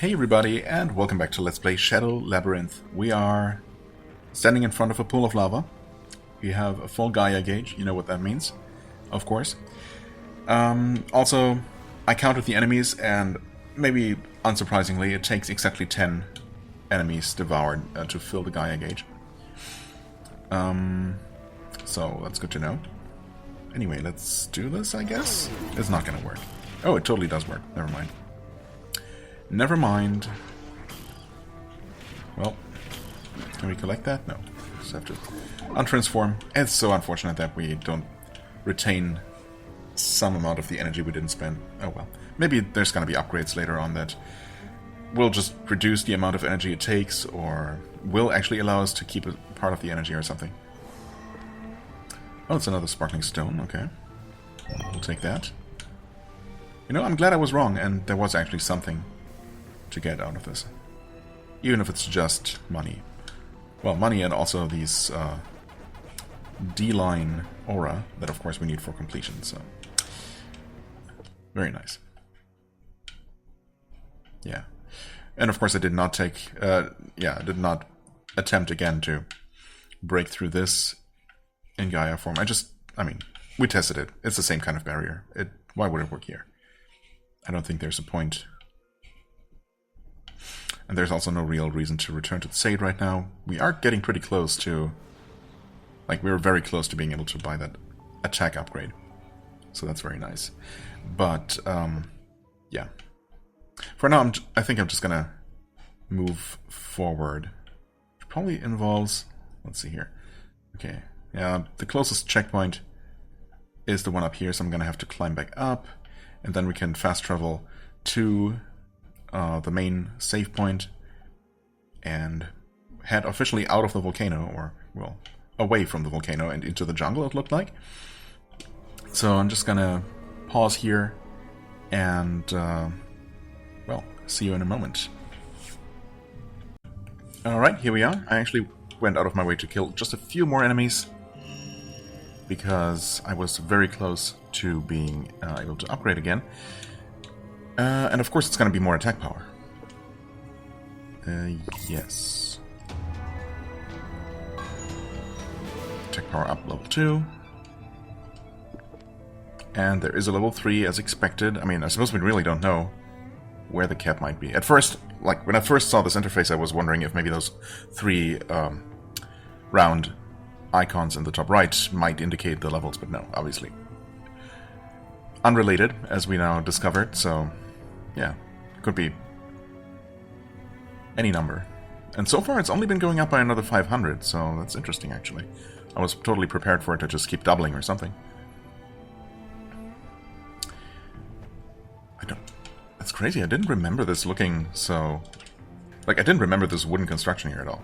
Hey everybody, and welcome back to Let's Play Shadow Labyrinth. We are standing in front of a pool of lava. We have a full Gaia gauge, you know what that means, of course. Also, I counted the enemies, and maybe unsurprisingly, it takes exactly 10 enemies devoured to fill the Gaia gauge. So that's good to know. Anyway, let's do this, I guess? It's not gonna work. Oh, it totally does work. Never mind. Never mind. Well, can we collect that? No. Just have to untransform. It's so unfortunate that we don't retain some amount of the energy we didn't spend. Oh well. Maybe there's gonna be upgrades later on that will just reduce the amount of energy it takes, or will actually allow us to keep a part of the energy or something. Oh, it's another sparkling stone. Okay. We'll take that. You know, I'm glad I was wrong, and there was actually something to get out of this. Even if it's just money. Well, money and also these D-line aura that of course we need for completion, so very nice. Yeah. And of course I did not take I did not attempt again to break through this in Gaia form. I mean, we tested it. It's the same kind of barrier. Why would it work here? I don't think there's a point. And there's also no real reason to return to the Sade right now. We are getting pretty close to... Like, we're very close to being able to buy that attack upgrade. So that's very nice. But, yeah. For now, I think I'm just gonna move forward. Which probably involves... Let's see here. Okay. Yeah, the closest checkpoint is the one up here, so I'm gonna have to climb back up. And then we can fast travel to... the main save point and head officially out of the volcano, or, well, away from the volcano and into the jungle, it looked like. So I'm just gonna pause here and, well, see you in a moment. Alright, here we are. I actually went out of my way to kill just a few more enemies because I was very close to being able to upgrade again. And of course it's going to be more attack power. Yes. Attack power up level 2. And there is a level 3 as expected. I mean, I suppose we really don't know where the cap might be. At first, like, when I first saw this interface, I was wondering if maybe those 3 round icons in the top right might indicate the levels, but no, obviously. Unrelated, as we now discovered, so... yeah, could be any number. And so far it's only been going up by another 500, so that's interesting actually. I was totally prepared for it to just keep doubling or something. That's crazy, I didn't remember this looking so... Like, I didn't remember this wooden construction here at all.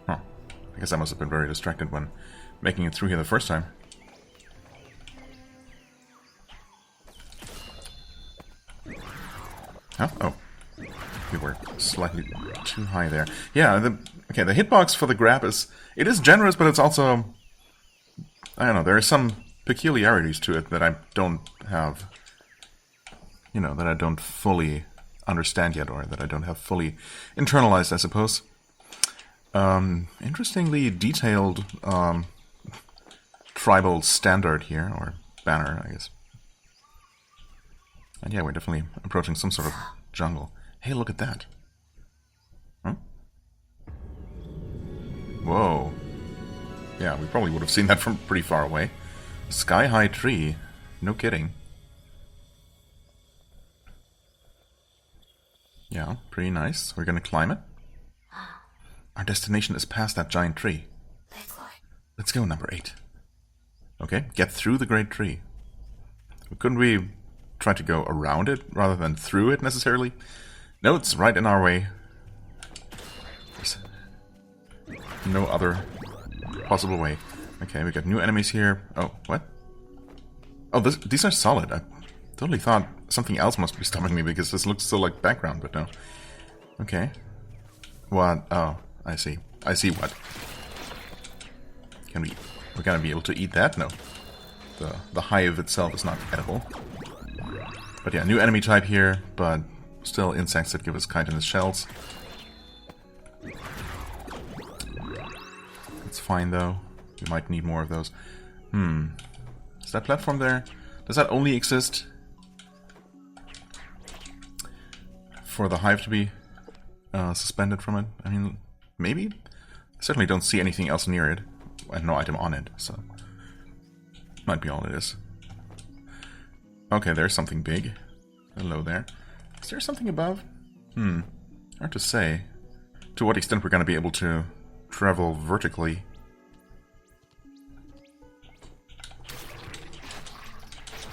Huh. I guess I must have been very distracted when making it through here the first time. Huh? Oh. We were slightly too high there. Yeah, the hitbox for the grab is generous, but it's also... I don't know, there are some peculiarities to it that I don't have... You know, that I don't fully understand yet, or that I don't have fully internalized, I suppose. Interestingly detailed tribal standard here, or banner, I guess. And yeah, we're definitely approaching some sort of jungle. Hey, look at that. Huh? Whoa. Yeah, we probably would have seen that from pretty far away. Sky-high tree. No kidding. Yeah, pretty nice. We're gonna climb it. Our destination is past that giant tree. Let's go, number 8. Okay, get through the great tree. Couldn't we... try to go around it rather than through it necessarily? No, it's right in our way. There's no other possible way. Okay, we got new enemies here. Oh, what? Oh, these are solid. I totally thought something else must be stopping me because this looks so like background, but no. Okay. What? Oh, I see. I see what. We're gonna be able to eat that? No. The hive itself is not edible. But yeah, new enemy type here, but Still insects that give us chitinous shells. It's fine though. We might need more of those. Is that platform there? Does that only exist for the hive to be suspended from it? I mean, maybe? I certainly don't see anything else near it. And no item on it, so... might be all it is. Okay, there's something big. Hello there. Is there something above? Hard to say. To what extent we're going to be able to travel vertically.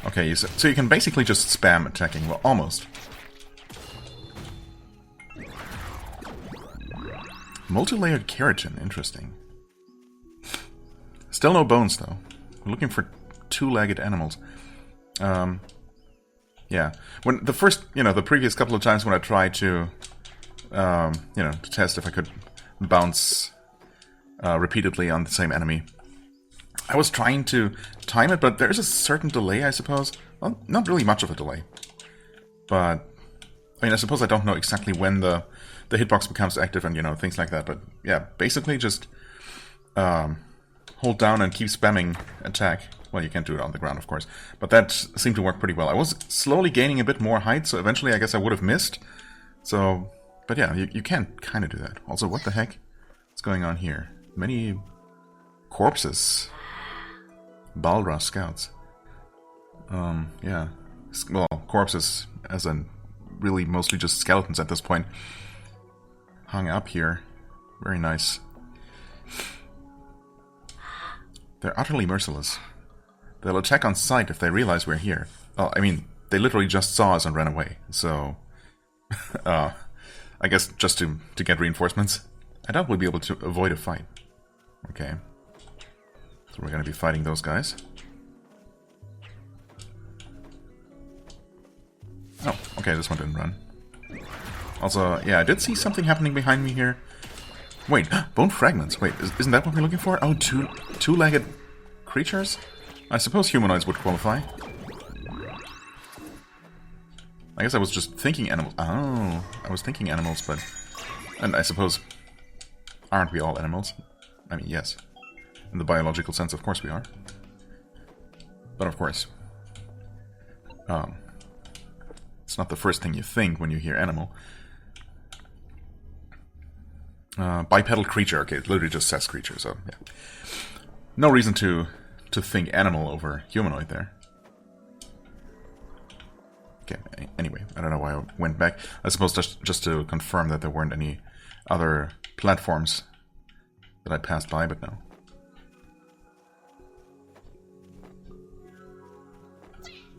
Okay, so you can basically just spam attacking. Well, almost. Multi-layered keratin, interesting. Still no bones, though. We're looking for two-legged animals. Yeah. When the first, the previous couple of times when I tried to, to test if I could bounce repeatedly on the same enemy, I was trying to time it, but there's a certain delay, I suppose. Well, not really much of a delay. But, I mean, I suppose I don't know exactly when the hitbox becomes active and, things like that. But, yeah, basically just hold down and keep spamming attack. Well, you can't do it on the ground, of course. But that seemed to work pretty well. I was slowly gaining a bit more height, so eventually I guess I would have missed. So, but yeah, you can kind of do that. Also, what the heck? What's going on here? Many corpses. Balra scouts. Yeah. Well, corpses, as in really mostly just skeletons at this point. Hung up here. Very nice. They're utterly merciless. They'll attack on sight if they realize we're here. Well, I mean, they literally just saw us and ran away, so... I guess just to get reinforcements. I doubt we'll be able to avoid a fight. Okay. So we're gonna be fighting those guys. Oh, okay, this one didn't run. Also, yeah, I did see something happening behind me here. Wait, bone fragments. Wait, isn't that what we're looking for? Oh, two-legged creatures? I suppose humanoids would qualify. I guess I was just thinking animals. Oh, I was thinking animals, but... And I suppose... Aren't we all animals? I mean, yes. In the biological sense, of course we are. But of course... it's not the first thing you think when you hear animal. Bipedal creature. Okay, it literally just says creature, so yeah. No reason to think animal over humanoid there. Okay, anyway, I don't know why I went back. I suppose just to confirm that there weren't any other platforms that I passed by, but no.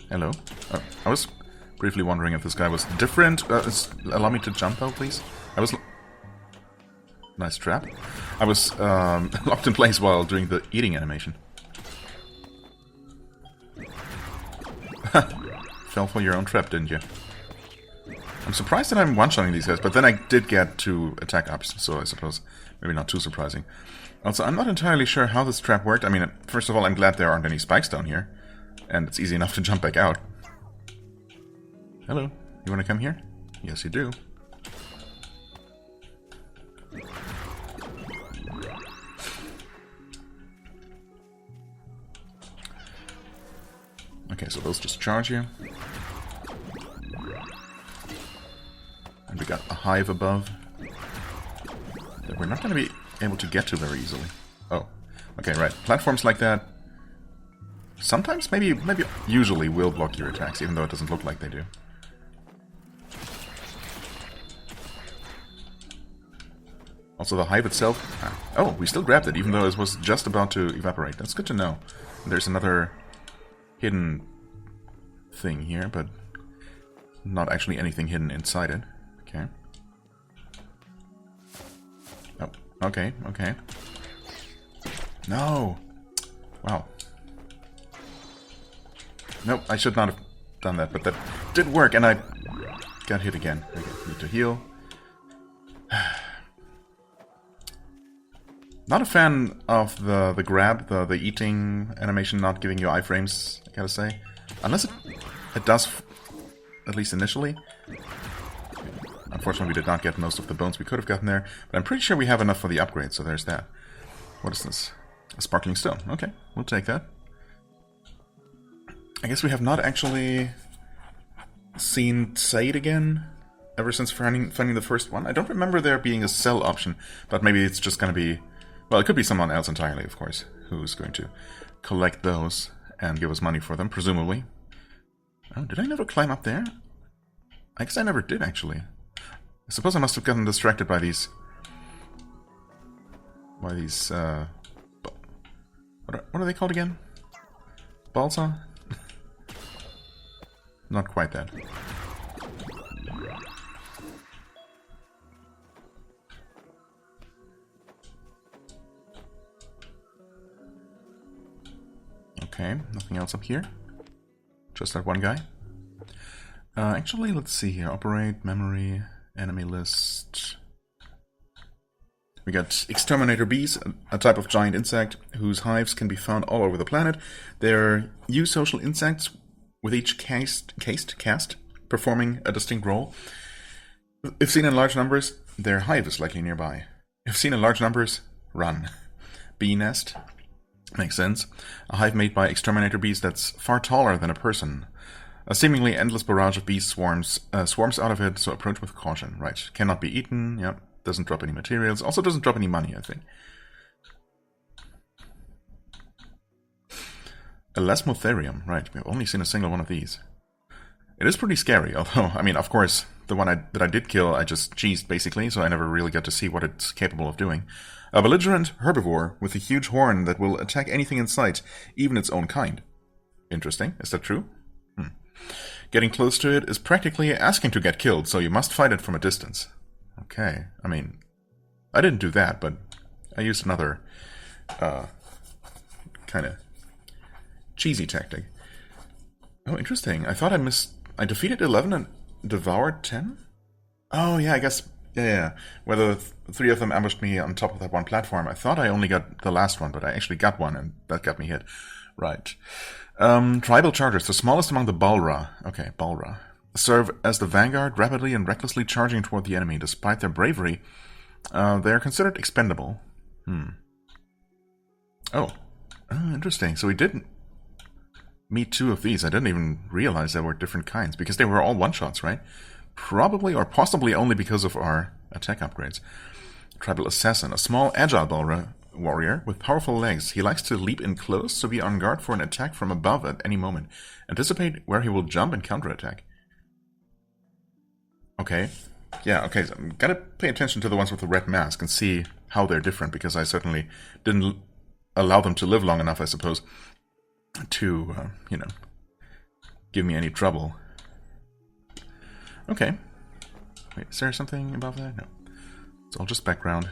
Hello. Oh, I was briefly wondering if this guy was different. Allow me to jump though, please. I was... Nice trap. I was locked in place while doing the eating animation. Fell for your own trap, didn't you? I'm surprised that I'm one-shotting these guys, but then I did get 2 attack ups, so I suppose maybe not too surprising. Also, I'm not entirely sure how this trap worked. I mean, first of all, I'm glad there aren't any spikes down here, and it's easy enough to jump back out. Hello, you want to come here? Yes, you do. Okay, so those just charge you. And we got a hive above that we're not going to be able to get to very easily. Oh, okay, right. Platforms like that sometimes, maybe usually will block your attacks, even though it doesn't look like they do. Also, the hive itself... Oh, we still grabbed it, even though it was just about to evaporate. That's good to know. There's another hidden thing here, but not actually anything hidden inside it. Okay. Oh, okay, okay. No! Wow. Nope, I should not have done that, but that did work, and I got hit again. Okay, need to heal. Not a fan of the grab, the eating animation not giving you iframes, I gotta say. Unless it does, at least initially. Unfortunately, we did not get most of the bones we could have gotten there, but I'm pretty sure we have enough for the upgrade, so there's that. What is this? A sparkling stone. Okay, we'll take that. I guess we have not actually seen Said again ever since finding the first one. I don't remember there being a sell option, but maybe it's just going to be... Well, it could be someone else entirely, of course, who's going to collect those and give us money for them, presumably. Oh, did I never climb up there? I guess I never did, actually. I suppose I must have gotten distracted by these... what are they called again? Balsa? Not quite that. Okay, nothing else up here. Just that one guy. Actually, let's see here. Operate, memory, enemy list. We got exterminator bees, a type of giant insect whose hives can be found all over the planet. They're eusocial insects with each caste performing a distinct role. If seen in large numbers, their hive is likely nearby. If seen in large numbers, run. Bee nest. Makes sense. A hive made by exterminator bees that's far taller than a person. A seemingly endless barrage of bees swarms out of it, so approach with caution. Right. Cannot be eaten. Yep. Doesn't drop any materials. Also doesn't drop any money, I think. Elasmotherium. Right. We've only seen a single one of these. It is pretty scary, although, I mean, of course, the one that I did kill, I just cheesed, basically, so I never really got to see what it's capable of doing. A belligerent herbivore with a huge horn that will attack anything in sight, even its own kind. Interesting. Is that true? Getting close to it is practically asking to get killed, so you must fight it from a distance. Okay. I mean, I didn't do that, but I used another kind of cheesy tactic. Oh, interesting. I thought I defeated 11 and devoured 10? Oh, yeah, I guess... Yeah. Whether three of them ambushed me on top of that one platform. I thought I only got the last one, but I actually got one, and that got me hit. Right. Tribal chargers, the smallest among the Balra. Okay, Balra. Serve as the vanguard, rapidly and recklessly charging toward the enemy. Despite their bravery, they are considered expendable. Oh, interesting. So we did meet two of these. I didn't even realize there were different kinds, because they were all one-shots, right? Probably or possibly only because of our attack upgrades. Tribal Assassin, a small, agile Balra warrior with powerful legs. He likes to leap in close, so be on guard for an attack from above at any moment. Anticipate where he will jump and counterattack. Okay. Yeah, okay. So I'm gotta pay attention to the ones with the red mask and see how they're different, because I certainly didn't allow them to live long enough, I suppose, to, give me any trouble. Okay. Wait, is there something above that? No. It's all just background.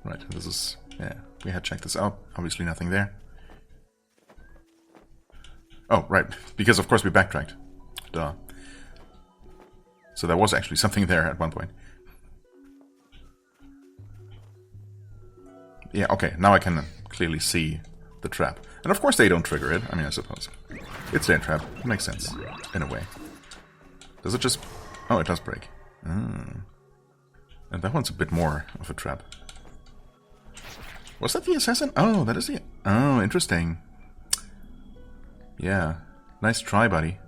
Right, this is... Yeah, we had checked this out. Obviously nothing there. Oh, right. Because of course we backtracked. Duh. So there was actually something there at one point. Yeah, okay. Now I can clearly see the trap. And of course they don't trigger it. I mean, I suppose. It's their trap. It makes sense. In a way. Does it just... Oh, it does break. And that one's a bit more of a trap. Was that the assassin? Oh, that is the... Oh, interesting. Yeah. Nice try, buddy.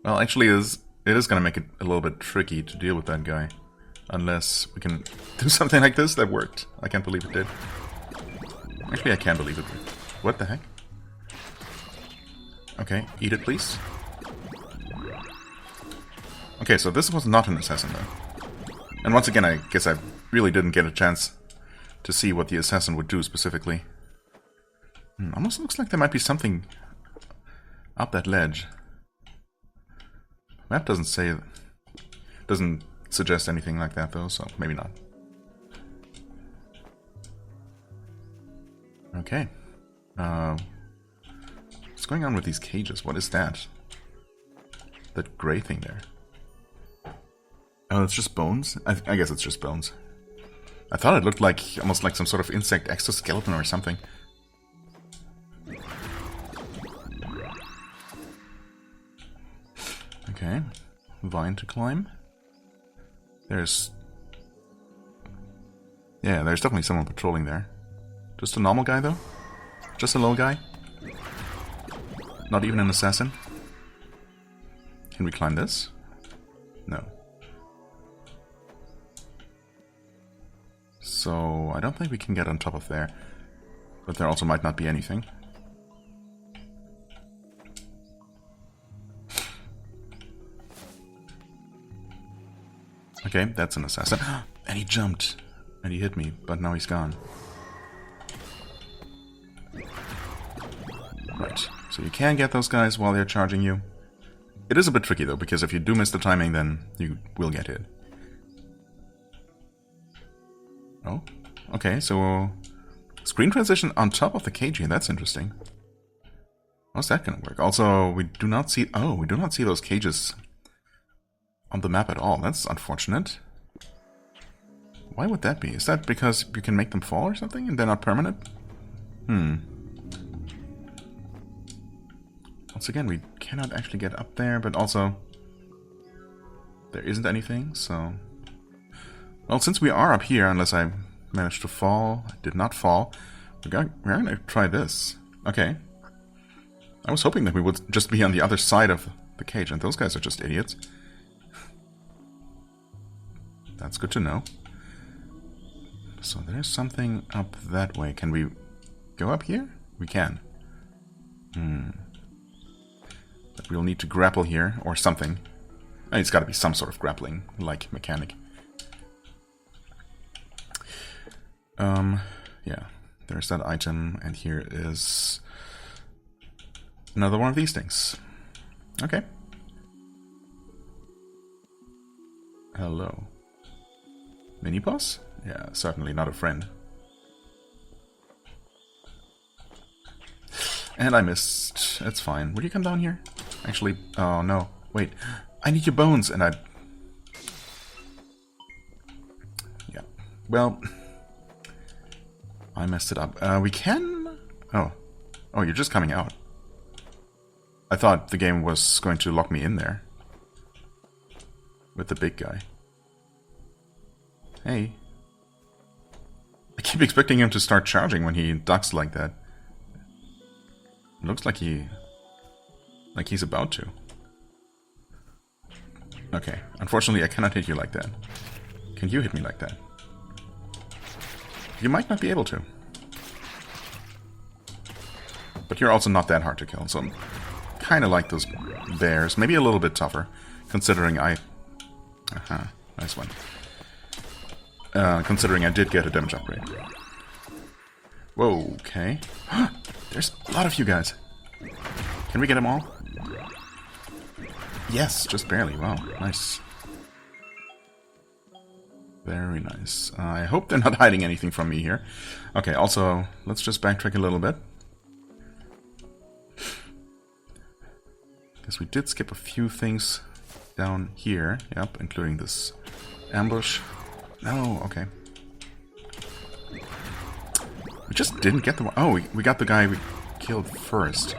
Well, actually, it is going to make it a little bit tricky to deal with that guy. Unless we can do something like this. That worked. I can't believe it did. Actually, I can believe it did. What the heck? Okay, eat it, please. Okay, so this was not an assassin, though. And once again, I guess I really didn't get a chance to see what the assassin would do specifically. Almost looks like there might be something up that ledge. Map doesn't say... doesn't suggest anything like that, though, so maybe not. Okay. What's going on with these cages? What is that? That gray thing there. Oh, it's just bones? I guess it's just bones. I thought it looked like almost like some sort of insect exoskeleton or something. Okay. Vine to climb. There's... Yeah, there's definitely someone patrolling there. Just a normal guy, though? Just a little guy? Not even an assassin? Can we climb this? No. So, I don't think we can get on top of there. But there also might not be anything. Okay, that's an assassin. And he jumped. And he hit me, but now he's gone. Right, so you can get those guys while they're charging you. It is a bit tricky though, because if you do miss the timing, then you will get hit. Oh, okay, so... Screen transition on top of the cage here, that's interesting. How's that gonna work? Also, we do not see... Oh, we do not see those cages on the map at all. That's unfortunate. Why would that be? Is that because you can make them fall or something, and they're not permanent? Once again, we cannot actually get up there, but also... There isn't anything, so... Well, since we are up here, unless I managed to fall, I did not fall, we're going to try this. Okay. I was hoping that we would just be on the other side of the cage, and those guys are just idiots. That's good to know. So there's something up that way. Can we go up here? We can. But we'll need to grapple here, or something. It's got to be some sort of grappling-like mechanic. Yeah. There's that item, and here is another one of these things. Okay. Hello. Mini-boss? Yeah, certainly not a friend. And I missed. It's fine. Would you come down here? Actually, oh no. Wait. I need your bones, and I... Yeah. Well... I messed it up. We can... Oh. Oh, you're just coming out. I thought the game was going to lock me in there. With the big guy. Hey. I keep expecting him to start charging when he ducks like that. It looks like he's about to. Okay. Unfortunately, I cannot hit you like that. Can you hit me like that? You might not be able to. But you're also not that hard to kill, so I'm kind of like those bears. Maybe a little bit tougher, considering I... Aha, nice one. Considering I did get a damage upgrade. Whoa, okay. There's a lot of you guys. Can we get them all? Yes, just barely. Wow, nice. Very nice. I hope they're not hiding anything from me here. Okay, also, let's just backtrack a little bit. Because we did skip a few things down here. Yep, including this ambush. No, okay. We just didn't get the one. Oh, we got the guy we killed first.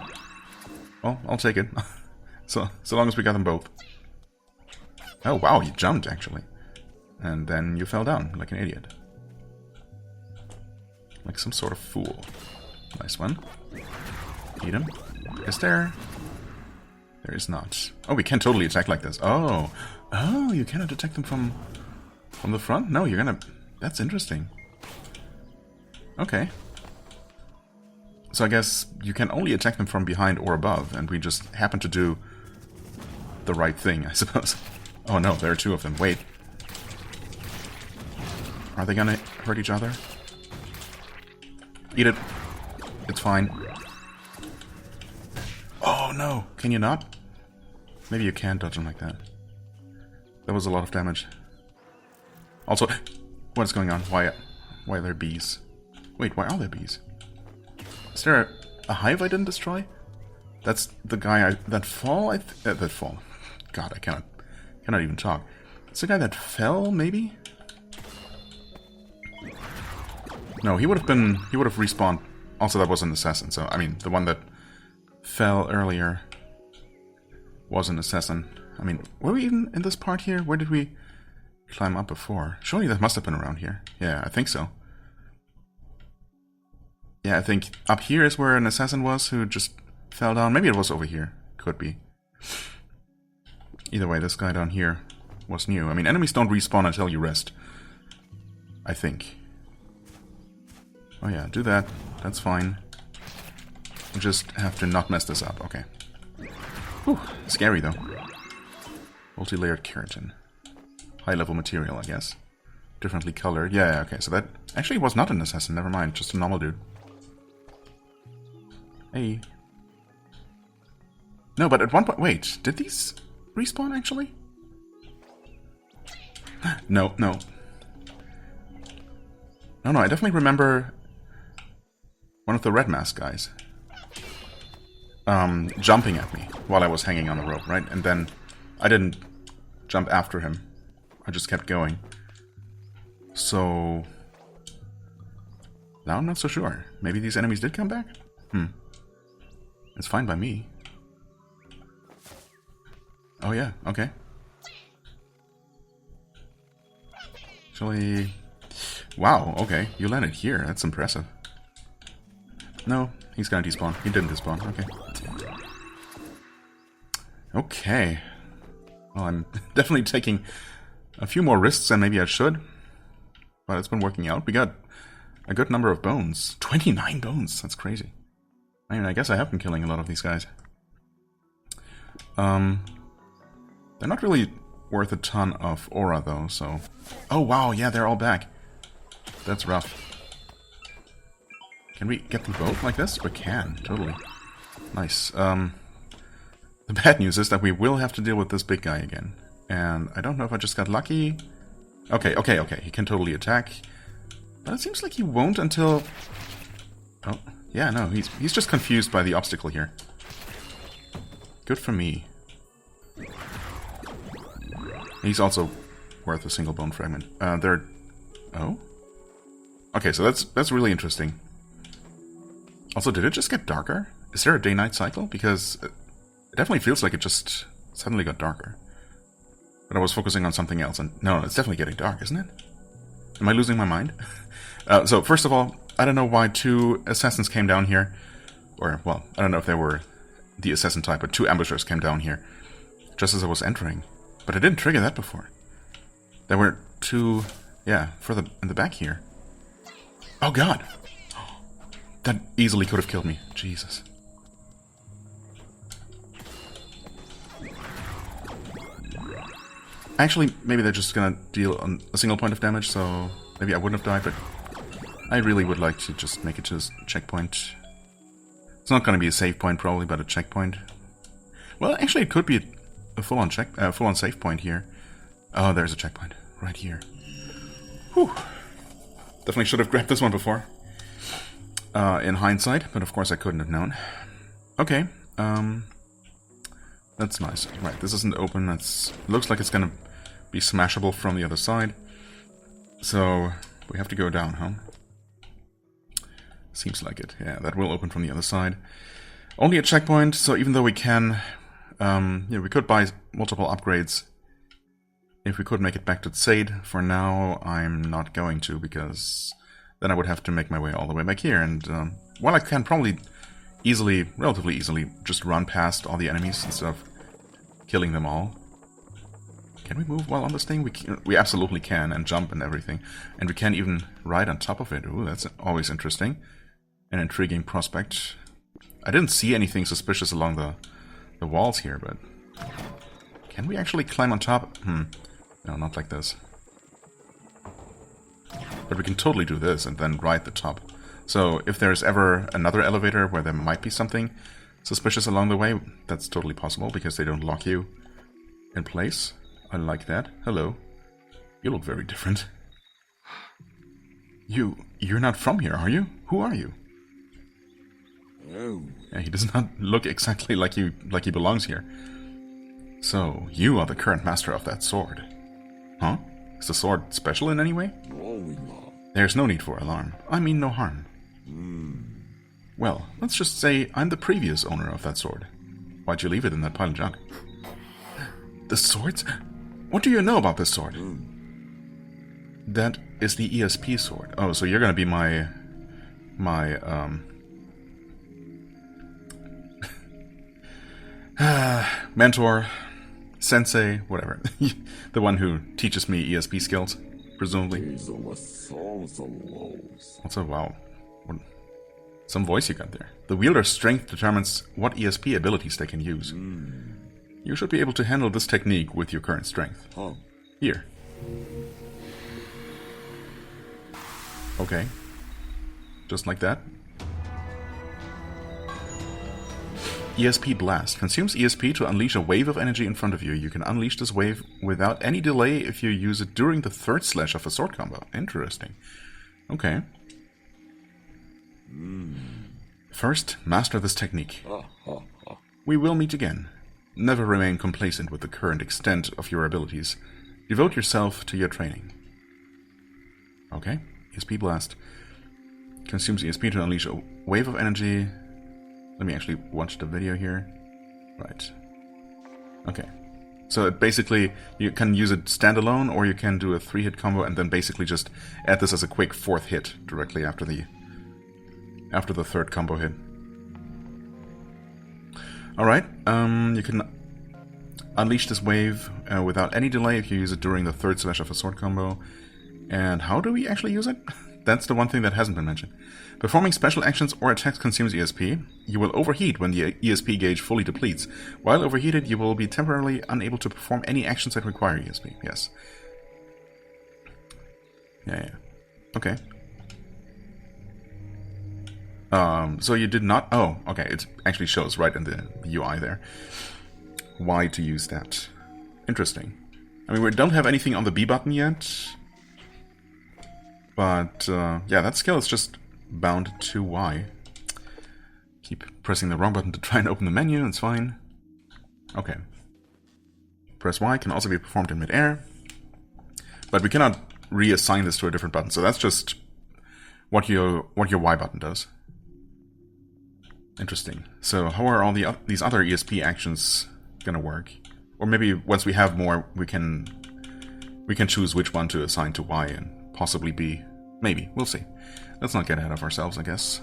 Well, I'll take it. So long as we got them both. Oh, wow, you jumped, actually. And then you fell down like an idiot. Like some sort of fool. Nice one. Eat him. Is there... There is not. Oh, we can totally attack like this. Oh. Oh, you cannot attack them from the front? No, you're gonna... That's interesting. Okay. So I guess you can only attack them from behind or above, and we just happen to do the right thing, I suppose. Oh no, there are two of them. Wait. Are they gonna hurt each other? Eat it. It's fine. Oh no! Can you not? Maybe you can dodge them like that. That was a lot of damage. Also, what is going on? Why are there bees? Wait, why are there bees? Is there a hive I didn't destroy? That's the guy that fall? That fall. God, I cannot even talk. It's the guy that fell, maybe? No, he would have respawned. Also, that was an assassin, so, I mean, the one that fell earlier was an assassin. I mean, were we even in this part here? Where did we climb up before? Surely that must have been around here. Yeah, I think so. Yeah, I think up here is where an assassin was who just fell down. Maybe it was over here. Could be. Either way, this guy down here was new. I mean, enemies don't respawn until you rest. I think. Oh yeah, do that. That's fine. You just have to not mess this up. Okay. Whew, scary though. Multi-layered keratin. High-level material, I guess. Differently colored. Yeah, okay, so that actually was not an assassin. Never mind, just a normal dude. Hey. No, but at one point... Wait, did these respawn, actually? No, no. No, I definitely remember one of the red mask guys jumping at me while I was hanging on the rope, right? And then I didn't jump after him. I just kept going. So... now I'm not so sure. Maybe these enemies did come back? It's fine by me. Oh yeah, okay. Actually... wow, okay. You landed here. That's impressive. No, he's gonna despawn. He didn't despawn. Okay. Okay. Well, I'm definitely taking a few more risks than maybe I should. But it's been working out. We got a good number of bones. 29 bones. That's crazy. I mean, I guess I have been killing a lot of these guys. They're not really worth a ton of aura, though, so... oh, wow, yeah, they're all back. That's rough. Can we get them both like this? We can, totally. Nice. The bad news is that we will have to deal with this big guy again. And I don't know if I just got lucky. Okay. He can totally attack. But it seems like he won't until... oh, yeah, no, he's just confused by the obstacle here. Good for me. He's also worth a single bone fragment. They're... oh? Okay, so that's really interesting. Also, did it just get darker? Is there a day-night cycle? Because it definitely feels like it just suddenly got darker. But I was focusing on something else, and no, it's definitely getting dark, isn't it? Am I losing my mind? So, first of all, I don't know why two assassins came down here. Or, well, I don't know if they were the assassin type, but two ambushers came down here just as I was entering. But I didn't trigger that before. There were two, yeah, further in the back here. Oh god! That easily could have killed me. Jesus. Actually, maybe they're just gonna deal a single point of damage, so maybe I wouldn't have died, but I really would like to just make it to a checkpoint. It's not gonna be a save point probably, but a checkpoint. Well, actually it could be a full-on save point here. Oh, there's a checkpoint right here. Whew. Definitely should have grabbed this one before. In hindsight, but of course I couldn't have known. Okay, that's nice. Right, this isn't open. Looks like it's gonna be smashable from the other side. So we have to go down, huh? Seems like it. Yeah, that will open from the other side. Only a checkpoint, so even though we can, yeah, we could buy multiple upgrades if we could make it back to Tsade. For now, I'm not going to, because then I would have to make my way all the way back here. And while I can probably relatively easily, just run past all the enemies instead of killing them all. Can we move while on this thing? We absolutely can, and jump and everything. And we can even ride on top of it. Ooh, that's always interesting. An intriguing prospect. I didn't see anything suspicious along the walls here, but... can we actually climb on top? No, not like this. But we can totally do this and then ride the top. So if there's ever another elevator where there might be something suspicious along the way, that's totally possible because they don't lock you in place. I like that. Hello. You look very different. You're not from here, are you? Who are you? Oh. Yeah, he does not look exactly like he belongs here. So, you are the current master of that sword. Huh? Is the sword special in any way? There's no need for alarm. I mean no harm. Well, let's just say I'm the previous owner of that sword. Why'd you leave it in that pile of junk? The swords? What do you know about this sword? That is the ESP sword. Oh, so you're gonna be my mentor, sensei, whatever. The one who teaches me ESP skills, presumably. What's a wow? Some voice you got there. The wielder's strength determines what ESP abilities they can use. You should be able to handle this technique with your current strength. Here. Okay. Just like that. ESP Blast. Consumes ESP to unleash a wave of energy in front of you. You can unleash this wave without any delay if you use it during the third slash of a sword combo. Interesting. Okay. First, master this technique. We will meet again. Never remain complacent with the current extent of your abilities. Devote yourself to your training. Okay. ESP Blast. Consumes ESP to unleash a wave of energy. Let me actually watch the video here. Right. Okay. So it basically, you can use it standalone, or you can do a 3-hit combo and then basically just add this as a quick 4th hit directly after the third combo hit. Alright, you can unleash this wave without any delay if you use it during the third slash of a sword combo. And how do we actually use it? That's the one thing that hasn't been mentioned. Performing special actions or attacks consumes ESP. You will overheat when the ESP gauge fully depletes. While overheated, you will be temporarily unable to perform any actions that require ESP. Yes. Yeah. Okay. So you did not... Oh, okay, it actually shows right in the UI there. Why to use that. Interesting. I mean, we don't have anything on the B button yet. But, yeah, that skill is just bound to Y. Keep pressing the wrong button to try and open the menu, it's fine. Okay. Press Y can also be performed in midair. But we cannot reassign this to a different button, so that's just what your Y button does. Interesting. So how are all these other ESP actions gonna work? Or maybe once we have more, we can choose which one to assign to Y and possibly B. Maybe. We'll see. Let's not get ahead of ourselves, I guess.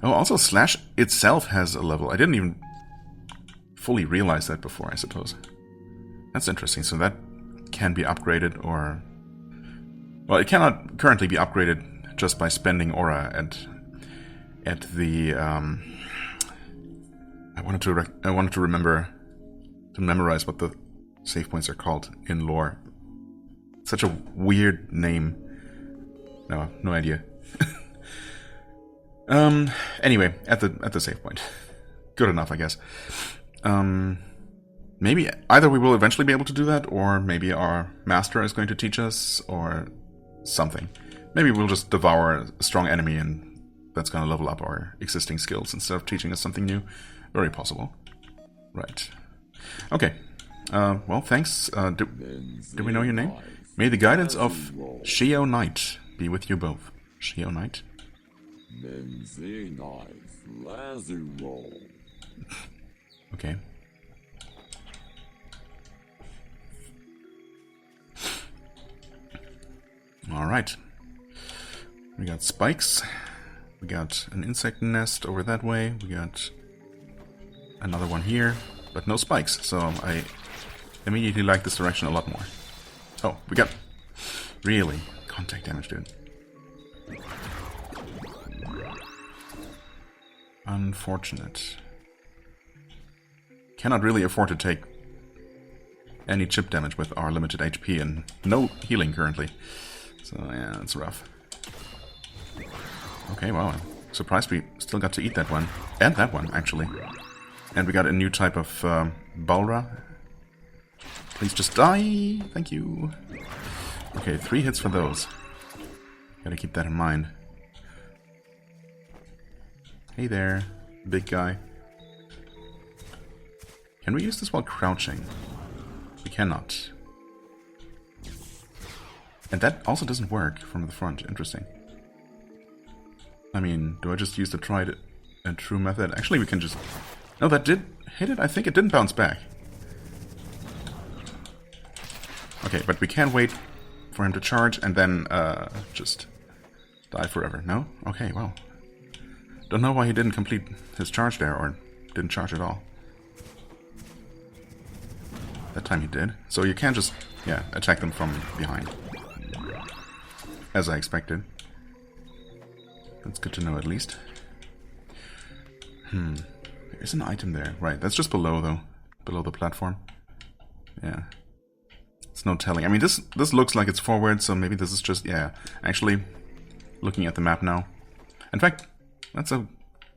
Oh, also Slash itself has a level. I didn't even fully realize that before, I suppose. That's interesting. So that can be upgraded, or... Well, it cannot currently be upgraded just by spending aura at the... I wanted to remember to memorize what the save points are called in lore. Such a weird name. No idea. Anyway, at the save point. Good enough, I guess. Maybe either we will eventually be able to do that, or maybe our master is going to teach us, or something. Maybe we'll just devour a strong enemy and that's going to level up our existing skills instead of teaching us something new. Very possible. Right. Okay. Well, thanks. Do we know your name? May the guidance of Sheo Knight be with you both. Sheo Knight? Okay. Alright. We got spikes. We got an insect nest over that way. We got another one here, but no spikes, so I immediately like this direction a lot more. Oh, we got... Really? Contact damage, dude. Unfortunate. Cannot really afford to take any chip damage with our limited HP and no healing currently. So yeah, it's rough. Okay, wow. I'm surprised we still got to eat that one. And that one, actually. And we got a new type of Balra. Please just die. Thank you. Okay, 3 hits for those. Gotta keep that in mind. Hey there, big guy. Can we use this while crouching? We cannot. And that also doesn't work from the front. Interesting. I mean, do I just use the tried and true method? Actually, we can just... No, that did hit it? I think it didn't bounce back. Okay, but we can't wait for him to charge and then just die forever. No? Okay, well. Don't know why he didn't complete his charge there, or didn't charge at all. That time he did. So you can't just, yeah, attack them from behind. As I expected. That's good to know at least. There is an item there. Right, that's just below though. Below the platform. Yeah. It's no telling. I mean, this looks like it's forward, so maybe this is just, yeah. Actually, looking at the map now. In fact, that's a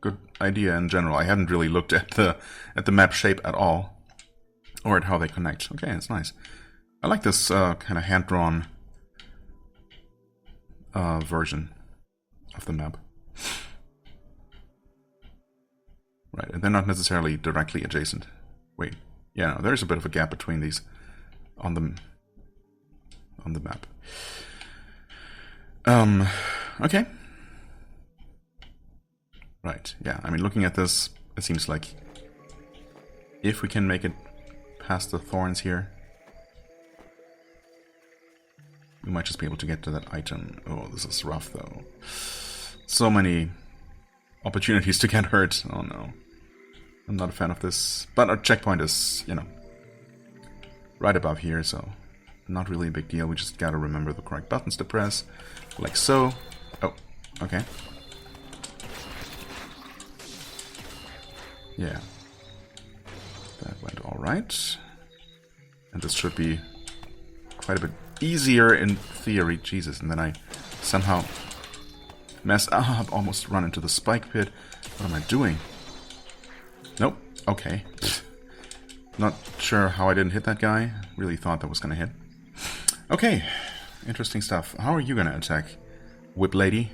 good idea in general. I hadn't really looked at the map shape at all. Or at how they connect. Okay, it's nice. I like this kind of hand-drawn version of the map. Right, and they're not necessarily directly adjacent. Wait, yeah, no, there's a bit of a gap between these on the map. Okay. Right, yeah, I mean, looking at this, it seems like if we can make it past the thorns here, we might just be able to get to that item. Oh, this is rough, though. So many opportunities to get hurt. Oh, no. I'm not a fan of this. But our checkpoint is, you know, right above here, so not really a big deal. We just gotta remember the correct buttons to press. Like so. Oh, okay. Yeah. That went alright. And this should be quite a bit easier in theory. Jesus, and then I somehow messed up, almost run into the spike pit. What am I doing? Nope. Okay. Not sure how I didn't hit that guy. Really thought that was gonna hit. Okay. Interesting stuff. How are you gonna attack, Whip Lady?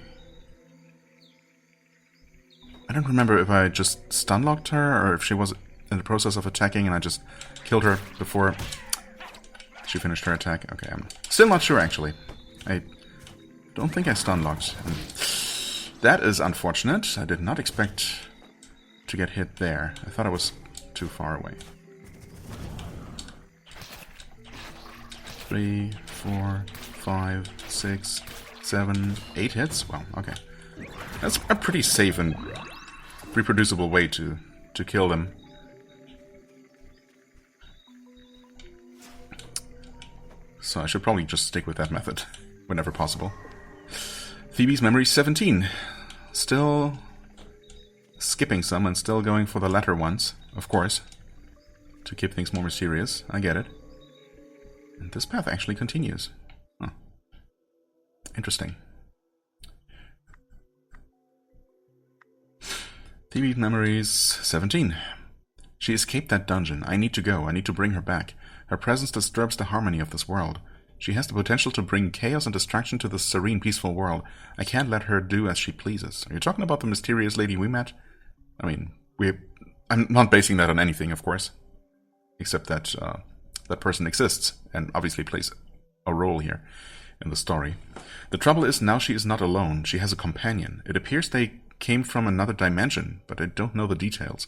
I don't remember if I just stun-locked her or if she was in the process of attacking and I just killed her before she finished her attack. Okay, I'm still not sure, actually. I don't think I stun-locked. That is unfortunate. I did not expect to get hit there. I thought I was too far away. 3, 4, 5, 6, 7, 8 hits? Well, okay. That's a pretty safe and reproducible way to kill them. So I should probably just stick with that method whenever possible. Phoebe's memory 17. Still skipping some and still going for the latter ones, of course. To keep things more mysterious. I get it. And this path actually continues. Huh. Interesting. Phoebe's memories 17. She escaped that dungeon. I need to go. I need to bring her back. Her presence disturbs the harmony of this world. She has the potential to bring chaos and distraction to this serene, peaceful world. I can't let her do as she pleases. Are you talking about the mysterious lady we met? I mean, I'm not basing that on anything, of course. Except that that person exists, and obviously plays a role here in the story. The trouble is, now she is not alone. She has a companion. It appears they came from another dimension, but I don't know the details.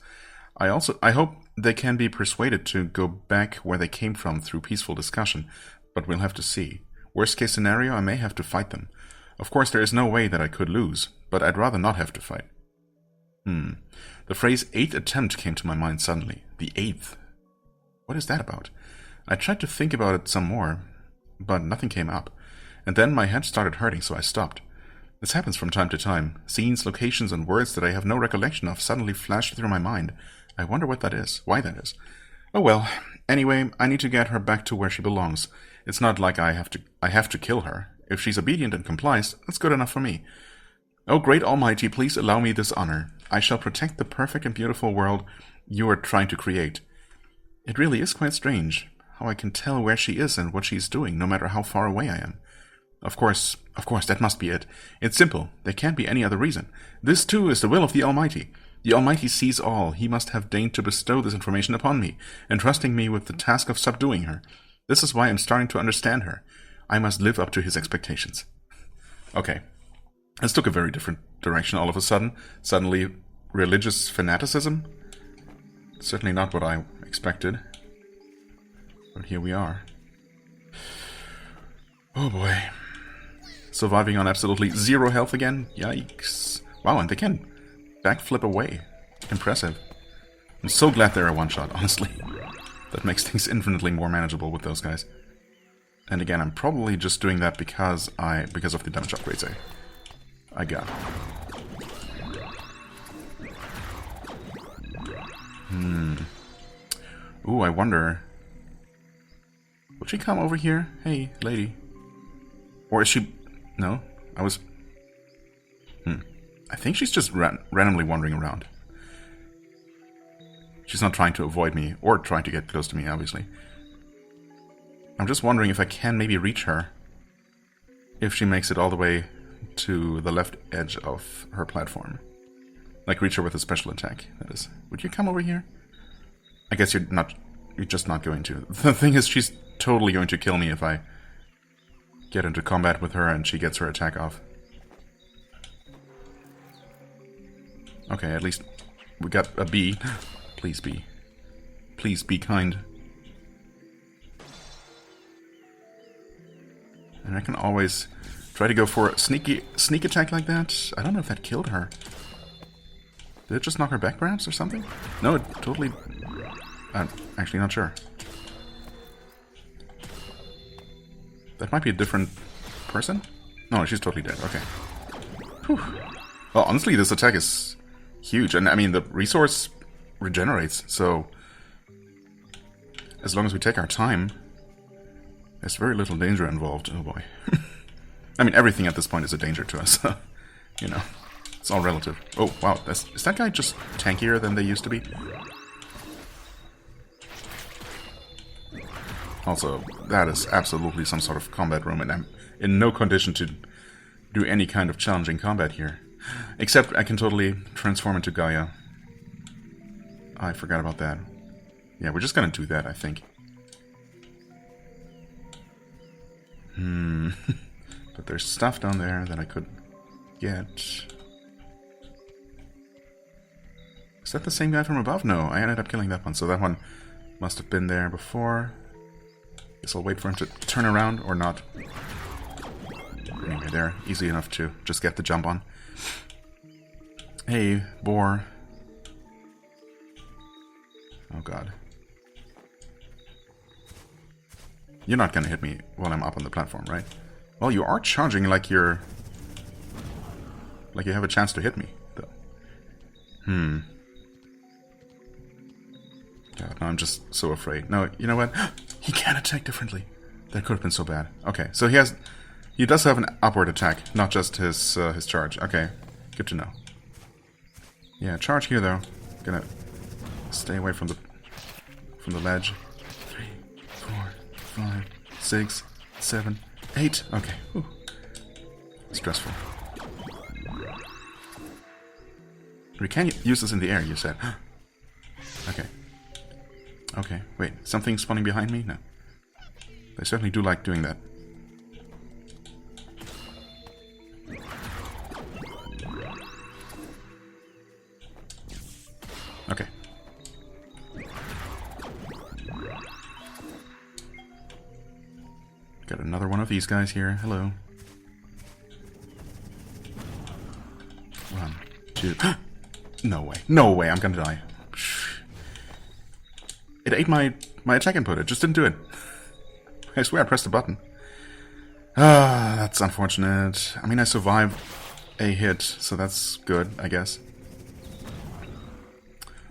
I hope they can be persuaded to go back where they came from through peaceful discussion, but we'll have to see. Worst case scenario, I may have to fight them. Of course, there is no way that I could lose, but I'd rather not have to fight. The phrase 8th attempt came to my mind suddenly. The 8th. What is that about? I tried to think about it some more, but nothing came up. And then my head started hurting, so I stopped. This happens from time to time. Scenes, locations, and words that I have no recollection of suddenly flashed through my mind. I wonder what that is, why that is. Oh well, anyway, I need to get her back to where she belongs. It's not like I have to kill her. If she's obedient and complies, that's good enough for me. Oh, great almighty, please allow me this honor. I shall protect the perfect and beautiful world you are trying to create. It really is quite strange how I can tell where she is and what she's doing, no matter how far away I am. Of course, that must be it. It's simple. There can't be any other reason. This, too, is the will of the Almighty. The Almighty sees all. He must have deigned to bestow this information upon me, entrusting me with the task of subduing her. This is why I'm starting to understand her. I must live up to his expectations. Okay. This took a very different direction all of a sudden. Suddenly, religious fanaticism? Certainly not what I expected. But here we are. Oh boy. Surviving on absolutely 0 health again? Yikes. Wow, and they can backflip away. Impressive. I'm so glad they're a one-shot, honestly. That makes things infinitely more manageable with those guys. And again, I'm probably just doing that because of the damage upgrades I got. Ooh, I wonder... Would she come over here? Hey, lady. Or is she... No? I was... I think she's just randomly wandering around. She's not trying to avoid me, or trying to get close to me, obviously. I'm just wondering if I can maybe reach her. If she makes it all the way to the left edge of her platform. Like reach her with a special attack, that is. Would you come over here? I guess you're just not going to. The thing is, she's totally going to kill me if I get into combat with her and she gets her attack off. Okay, at least we got a B. Please be. Please be kind. And I can always try to go for a sneak attack like that. I don't know if that killed her. Did it just knock her back perhaps or something? No, it totally... I'm actually not sure. That might be a different person? No, she's totally dead. Okay. Whew. Well, honestly, this attack is huge. And I mean, the resource regenerates, so... As long as we take our time, there's very little danger involved. Oh boy. I mean, everything at this point is a danger to us. You know, it's all relative. Oh, wow. Is that guy just tankier than they used to be? Also, that is absolutely some sort of combat room, and I'm in no condition to do any kind of challenging combat here. Except I can totally transform into Gaia. I forgot about that. Yeah, we're just gonna do that, I think. But there's stuff down there that I could get. Is that the same guy from above? No, I ended up killing that one, so that one must have been there before. Guess I'll wait for him to turn around, or not. Anyway, there. Easy enough to just get the jump on. Hey, boar. Oh god. You're not gonna hit me while I'm up on the platform, right? Well, you are charging like you're... like you have a chance to hit me, though. God, no, I'm just so afraid. No, you know what? He can attack differently. That could have been so bad. Okay, so he does have an upward attack, not just his charge. Okay, good to know. Yeah, charge here though. Gonna stay away from the ledge. 3, 4, 5, 6, 7, 8. Okay. Ooh. Stressful. We can use this in the air, you said. Okay. Okay, wait. Something spawning behind me? No. They certainly do like doing that. Okay. Got another one of these guys here. Hello. 1, 2... No way. No way, I'm gonna die. It ate my attack input. It just didn't do it. I swear I pressed the button. Ah, that's unfortunate. I mean, I survived a hit, so that's good, I guess.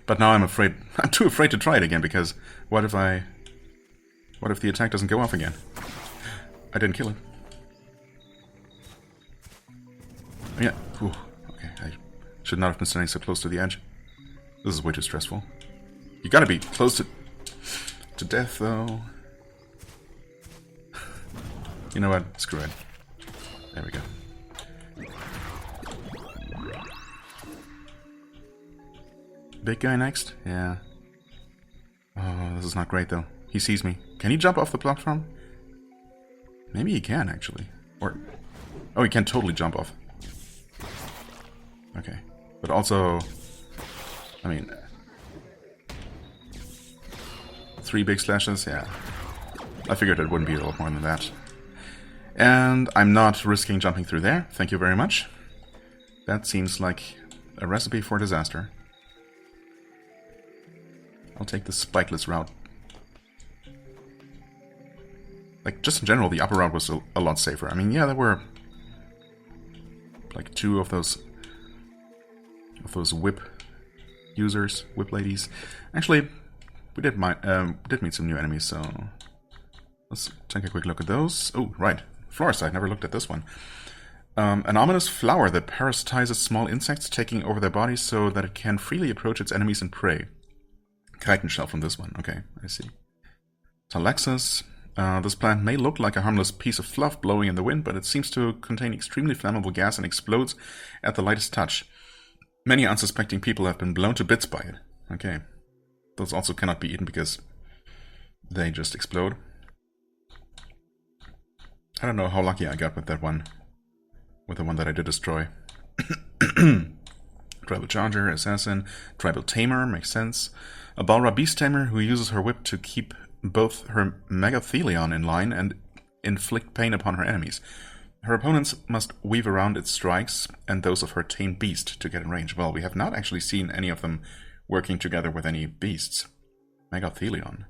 But now I'm afraid... I'm too afraid to try it again, because what if the attack doesn't go off again? I didn't kill it. Oh, yeah. Whew. Okay, I should not have been standing so close to the edge. This is way too stressful. You gotta be close to death, though. You know what? Screw it. There we go. Big guy next? Yeah. Oh, this is not great, though. He sees me. Can he jump off the platform? Maybe he can, actually. Or... Oh, he can totally jump off. Okay. But also... I mean... 3 big slashes, yeah. I figured it wouldn't be a lot more than that. And I'm not risking jumping through there, thank you very much. That seems like a recipe for disaster. I'll take the spikeless route. Like, just in general, the upper route was a lot safer. I mean, yeah, there were like 2 of those whip users, whip ladies. Actually, we did meet some new enemies, so let's take a quick look at those. Oh, right, Floricide, never looked at this one. An ominous flower that parasitizes small insects, taking over their bodies so that it can freely approach its enemies and prey. Chitin shell from this one, okay, I see. Talexus. This plant may look like a harmless piece of fluff blowing in the wind, but it seems to contain extremely flammable gas and explodes at the lightest touch. Many unsuspecting people have been blown to bits by it. Okay. Those also cannot be eaten because they just explode. I don't know how lucky I got with that one. With the one that I did destroy. Tribal Charger, Assassin, Tribal Tamer, makes sense. A Balra Beast Tamer who uses her whip to keep both her Megathelion in line and inflict pain upon her enemies. Her opponents must weave around its strikes and those of her tamed beast to get in range. Well, we have not actually seen any of them working together with any beasts. Megathelion.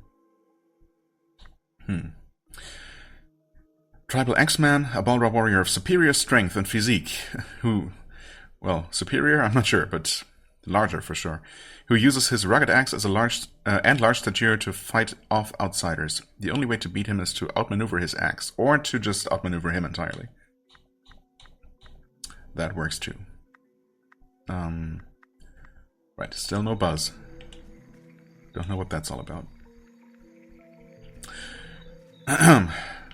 Tribal X-Man, a Balra warrior of superior strength and physique, who, well, superior, I'm not sure, but larger for sure, who uses his rugged axe as a large stature to fight off outsiders. The only way to beat him is to outmaneuver his axe, or to just outmaneuver him entirely. That works too. Right, still no buzz. Don't know what that's all about.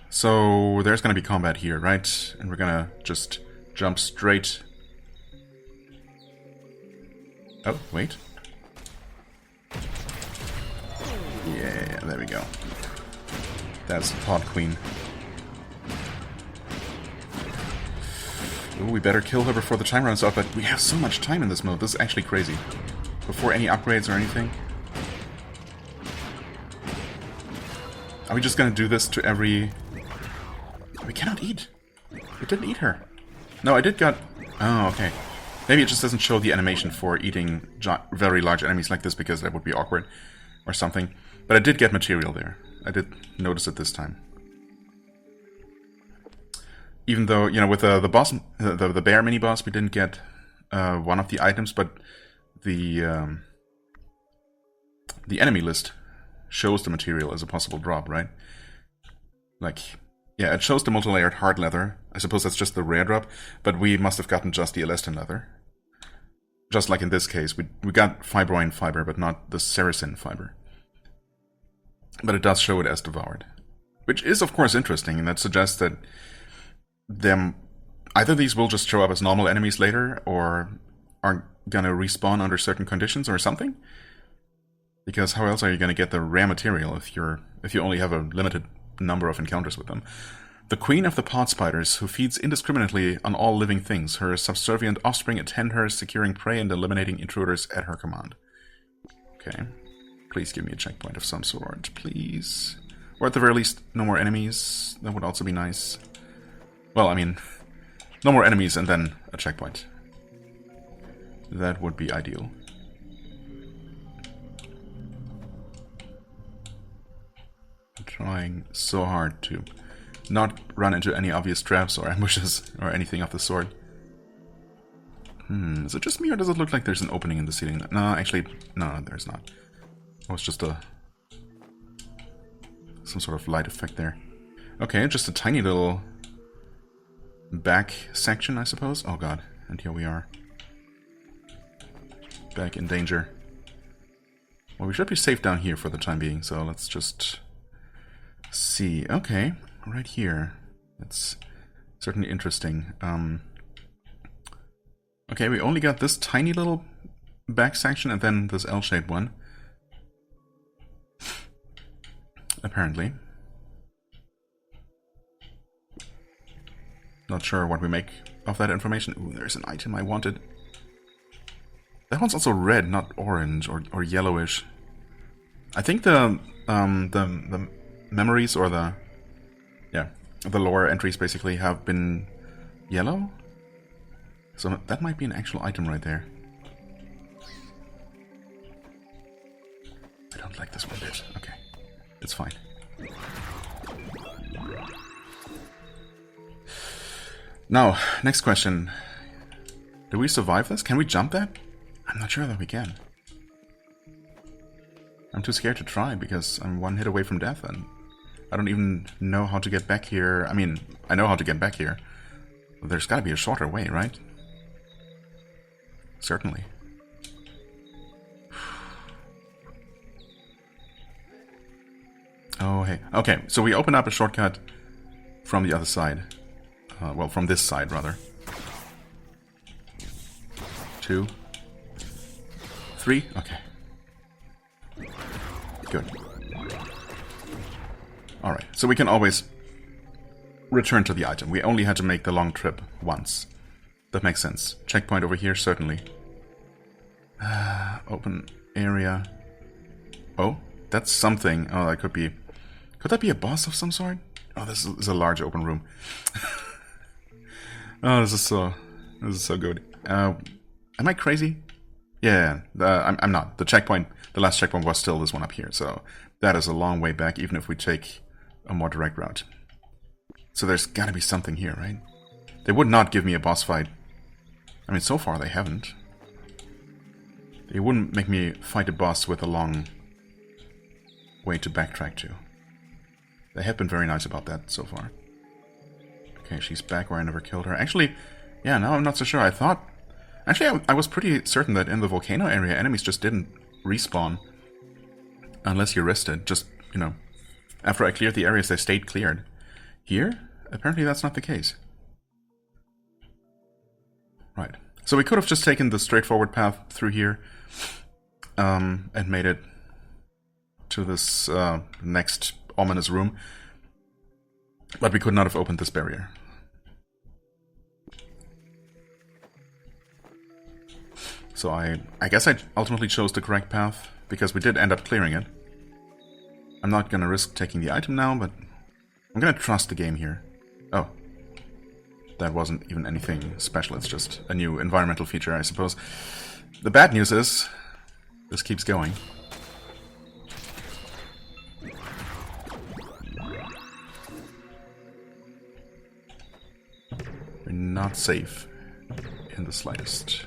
So there's gonna be combat here, right? And we're gonna just jump straight. Oh, wait. Yeah, there we go. That's the Pod Queen. Ooh, we better kill her before the time runs out, but we have so much time in this mode. This is actually crazy. Before any upgrades or anything. Are we just gonna do this to every... We cannot eat. We didn't eat her. No, I did got... Oh, okay. Maybe it just doesn't show the animation for eating very large enemies like this because that would be awkward or something. But I did get material there. I did notice it this time. Even though, you know, with the boss, the bear mini boss, we didn't get one of the items, but the enemy list shows the material as a possible drop, right? Like, yeah, it shows the multi-layered hard leather. I suppose that's just the rare drop, but we must have gotten just the elastin leather. Just like in this case, we got fibroin fiber, but not the Saracen fiber. But it does show it as devoured. Which is, of course, interesting, and that suggests that either these will just show up as normal enemies later, or are gonna respawn under certain conditions or something. Because how else are you gonna get the rare material if you only have a limited number of encounters with them? The queen of the pod spiders, who feeds indiscriminately on all living things. Her subservient offspring attend her, securing prey and eliminating intruders at her command. Okay. Please give me a checkpoint of some sort, please. Or at the very least, no more enemies. That would also be nice. Well, I mean, no more enemies and then a checkpoint. That would be ideal. I'm trying so hard to not run into any obvious traps or ambushes or anything of the sort. Is it just me or does it look like there's an opening in the ceiling? No, actually, no, there's not. It was just some sort of light effect there. Okay, just a tiny little back section, I suppose. Oh god, and here we are. Back in danger. Well, we should be safe down here for the time being, so let's just see. Okay, right here. That's certainly interesting. Okay, we only got this tiny little back section and then this L-shaped one. Apparently. Not sure what we make of that information. Ooh, there's an item I wanted. That one's also red, not orange or yellowish. I think the the memories or the lore entries basically have been yellow. So that might be an actual item right there. I don't like this one bit. Okay, it's fine. Now, next question. Do we survive this? Can we jump that? I'm not sure that we can. I'm too scared to try because I'm one hit away from death and I don't even know how to get back here. I mean, I know how to get back here. But there's gotta be a shorter way, right? Certainly. Oh, hey. Okay, so we open up a shortcut from the other side. Well, from this side, rather. 2, 3, okay. Good. Alright, so we can always return to the item. We only had to make the long trip once. That makes sense. Checkpoint over here, certainly. Open area. Oh, that's something. Oh, that could be... Could that be a boss of some sort? Oh, this is a large open room. Oh, this is so good. Am I crazy? Yeah, I'm not. The last checkpoint was still this one up here, so that is a long way back, even if we take a more direct route. So there's gotta be something here, right? They would not give me a boss fight. I mean, so far they haven't. They wouldn't make me fight a boss with a long way to backtrack to. They have been very nice about that so far. Okay, she's back where I never killed her. Actually, yeah, now I'm not so sure. I thought... Actually, I was pretty certain that in the volcano area, enemies just didn't respawn. Unless you rested. Just, you know, after I cleared the areas, they stayed cleared. Here, apparently that's not the case. Right. So we could have just taken the straightforward path through here. And made it to this next ominous room. But we could not have opened this barrier. So I guess I ultimately chose the correct path, because we did end up clearing it. I'm not gonna risk taking the item now, but I'm gonna trust the game here. Oh. That wasn't even anything special, it's just a new environmental feature, I suppose. The bad news is, this keeps going. We're not safe in the slightest.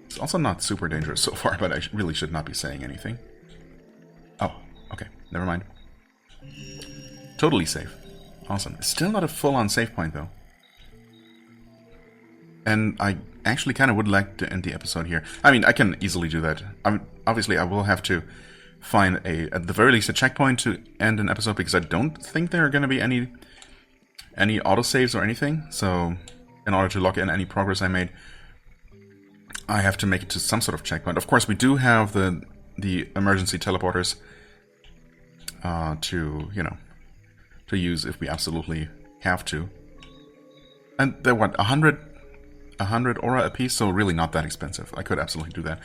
It's also not super dangerous so far, but I really should not be saying anything. Oh, okay, never mind. Totally safe. Awesome. Still not a full-on save point, though. And I actually kind of would like to end the episode here. I mean, I can easily do that. Obviously, I will have to find at the very least, a checkpoint to end an episode, because I don't think there are going to be any autosaves or anything. So, in order to lock in any progress I made, I have to make it to some sort of checkpoint. Of course, we do have the emergency teleporters to use if we absolutely have to. And they're what, 100 aura a piece, so really not that expensive. I could absolutely do that.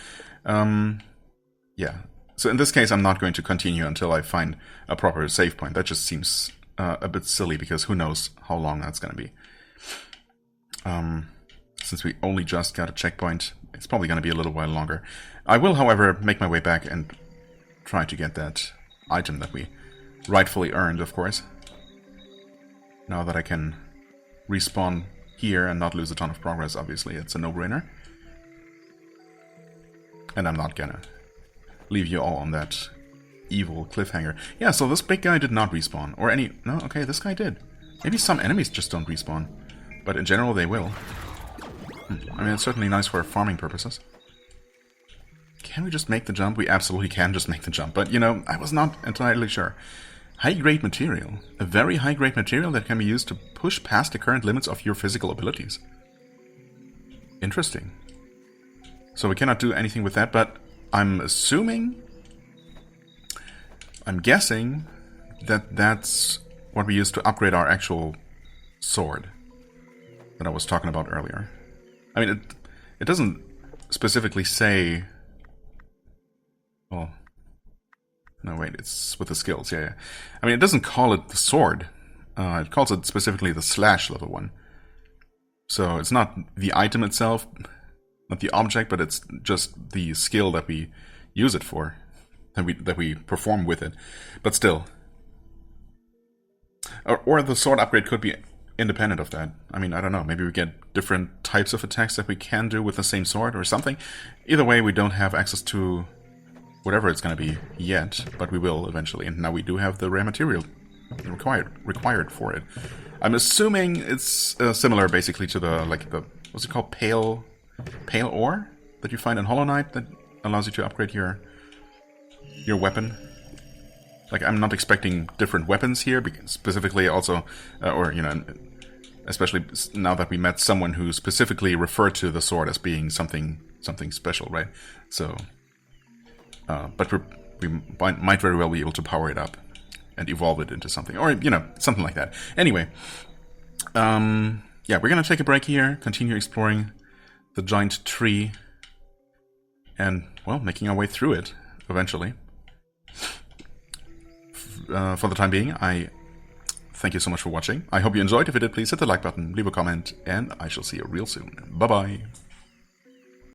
Yeah. So in this case, I'm not going to continue until I find a proper save point. That just seems a bit silly, because who knows how long that's going to be. Since we only just got a checkpoint, it's probably going to be a little while longer. I will, however, make my way back and try to get that item that we rightfully earned, of course. Now that I can respawn here and not lose a ton of progress, obviously, it's a no-brainer. And I'm not gonna leave you all on that evil cliffhanger. Yeah, so this big guy did not respawn. Or any... No, okay, this guy did. Maybe some enemies just don't respawn. But in general, they will. I mean, it's certainly nice for farming purposes. Can we just make the jump? We absolutely can just make the jump. But, you know, I was not entirely sure. High-grade material. A very high-grade material that can be used to push past the current limits of your physical abilities. Interesting. So we cannot do anything with that, but I'm assuming... I'm guessing that that's what we use to upgrade our actual sword that I was talking about earlier. I mean, it doesn't specifically say Well, no, wait, it's with the skills, yeah. I mean, it doesn't call it the sword. It calls it specifically the slash level 1. So it's not the item itself, not the object, but it's just the skill that we use it for, that we perform with it. But still. Or the sword upgrade could be independent of that. I mean, I don't know. Maybe we get different types of attacks that we can do with the same sword or something. Either way, we don't have access to whatever it's going to be yet, but we will eventually. And now we do have the rare material required for it. I'm assuming it's similar, basically, to the what's it called, pale ore that you find in Hollow Knight that allows you to upgrade your weapon. Like, I'm not expecting different weapons here, because specifically also, or you know, especially now that we met someone who specifically referred to the sword as being something special, right? So, but we might very well be able to power it up and evolve it into something, or you know, something like that. Anyway, yeah, we're gonna take a break here, continue exploring the giant tree, and well, making our way through it eventually. For the time being, I thank you so much for watching. I hope you enjoyed. If you did, please hit the like button, leave a comment, and I shall see you real soon. Bye-bye.